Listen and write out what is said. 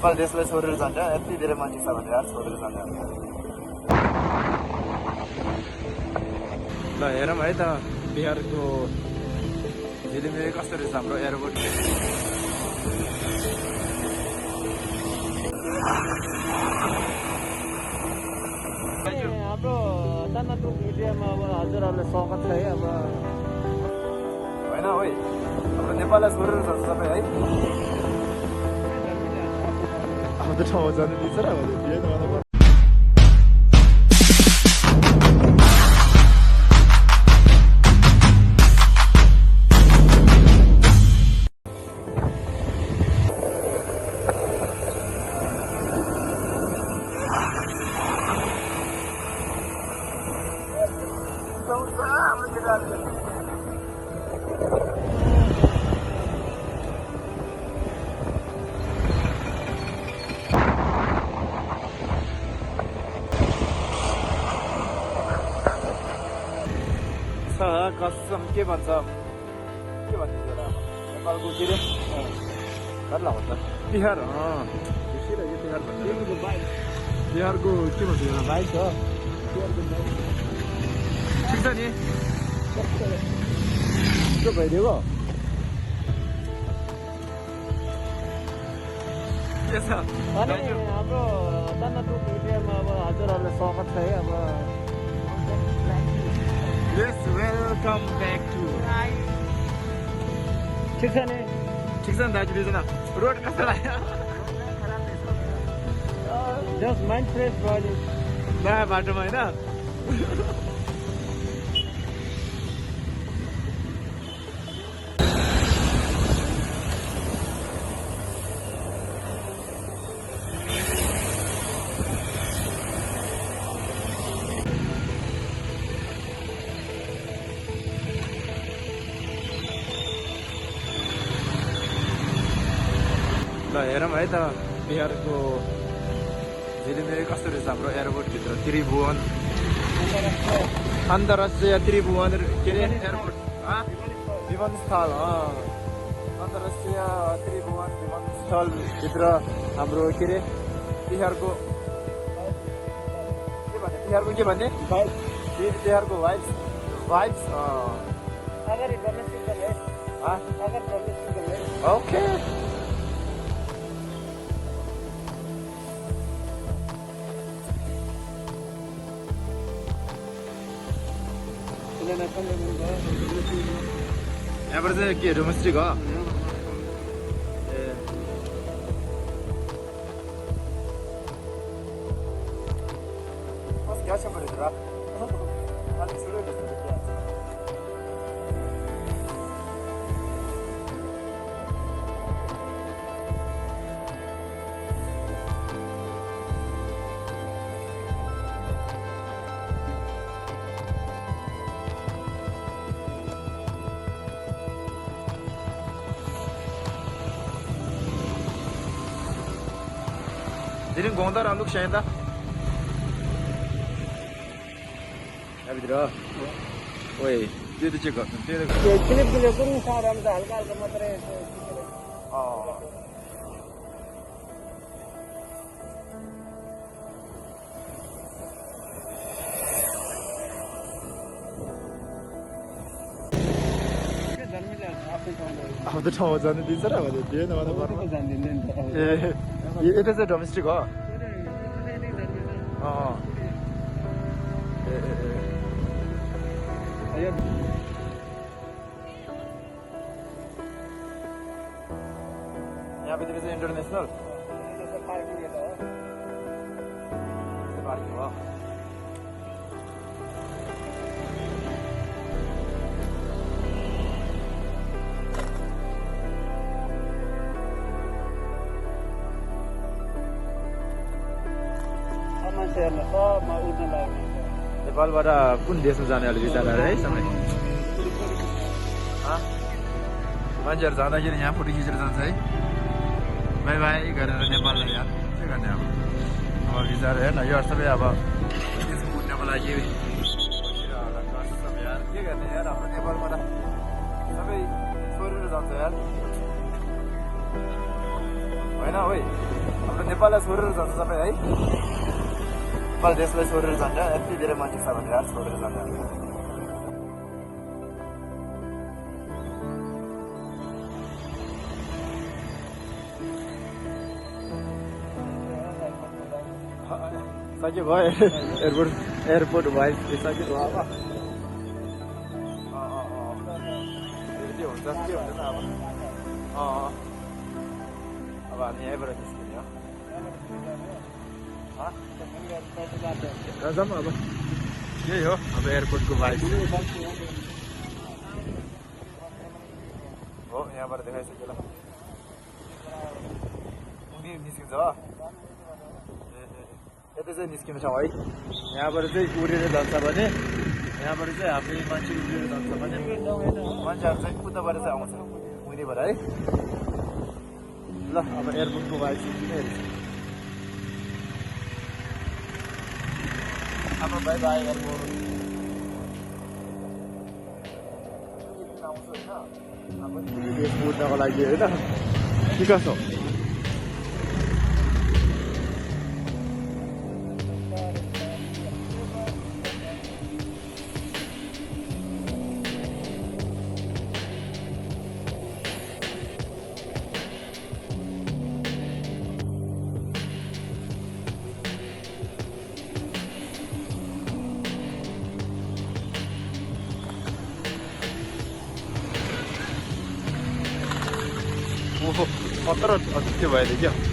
नेपाल देशलाई छोडेर जान्छ यति धेरै मान्छे छ भने यार छोडेर जान्छ ल हेरौँ है त बिहारको झिलिमिली कस्तो रहेछ हाम्रो एयरपोर्ट हाम्रो दानापुर मिडियामा अब हजुरहरूले स्वागत छ है अब होइन है हाम्रो नेपाललाई छोडेर जान्छ सबै है अब त ठाउँमा जानु दिन्छ र कसम के भन्छ नेपालको के अरे कति लाग्छ बिहार बिहारको के भन्छ बाइक हो ठिक छ नि त्यो भइदिएको के छ हाम्रो दानापुर मिडियामा अब हजुरहरूलाई स्वागत छ है अब Yes, welcome back to ठिक छ नि ठिक छ नि दाजु दुईजना रोड कस्तो लाग्यो जस्ट माइन्ड फ्रेस भयो नयाँ बाटोमा होइन ल हेरौँ है त बिहारको झिलिमिली कस्तो रहेछ हाम्रो एयरपोर्टभित्र त्रिभुवन अन्तर्राष्ट्रिय त्रिभुवन के अरे एयरपोर्ट विमानस्थल अन्तर्राष्ट्रिय त्रिभुवन विमानस्थलभित्र हाम्रो के अरे बिहारको के भन्ने बिहारको वाइब्स ओके यहाँबाट चाहिँ के डोमेस्टिक हो ए क्या छ भने Didn't go on that look Shanda. भित्र ओए त्यो त चेक गर्नु त्यो क्लिप दिले कुन साराम त हल्का हल्का मात्रै अब त ठाउँमा जानु दिन्छ र भने दिएन भने पर्नु जान्दिदैन ए यता चाहिँ डोमेस्टिक हो यहाँ भित्र चाहिँ इन्टरनेसनल पार्किङ हो नेपालबाट कुन देशमा जाने अलिक विचार है समय मान्छेहरू जाँदाखेरि यहाँ फोटो खिचेर जान्छ है बाई बाई गरेर नेपाललाई यार के गर्ने अब विचार हेर्न यो सबै अब देश कुद्नको लागि यार के गर्ने यार हाम्रो नेपालबाट सबै छोडेर जान्छ यार होइन है नेपाललाई छोडेर जान्छ सबै है नेपाल देशलाई छोडेर जान्छ यति धेरै मान्छे छ भने यार छोडेर जान्छ सक्यो भयो एयरपोर्ट भयो सक्यो भयो अब के हुन्छ के हुँदैन अब अब हामी यहीँबाट निस्किने हो जाउँ अब यही हो अब एयरपोर्टको भाइब हो यहाँबाट देखाइसक्यो ल उनी निस्किन्छ हो यता चाहिँ निस्किनु छ है यहाँबाट चाहिँ उडेर जान्छ भने यहाँबाट चाहिँ हामी मान्छे उडेर जान्छ भने मान्छेहरू चाहिँ उताबाट चाहिँ आउँछ उनीबाट है ल अब एयरपोर्टको भाइ चाहिँ अब बाई बाई एयरपोर्ट आउँछ होइन अब देश उड्नको लागि होइन के कसो ओहो खतरा त्यो भयो क्या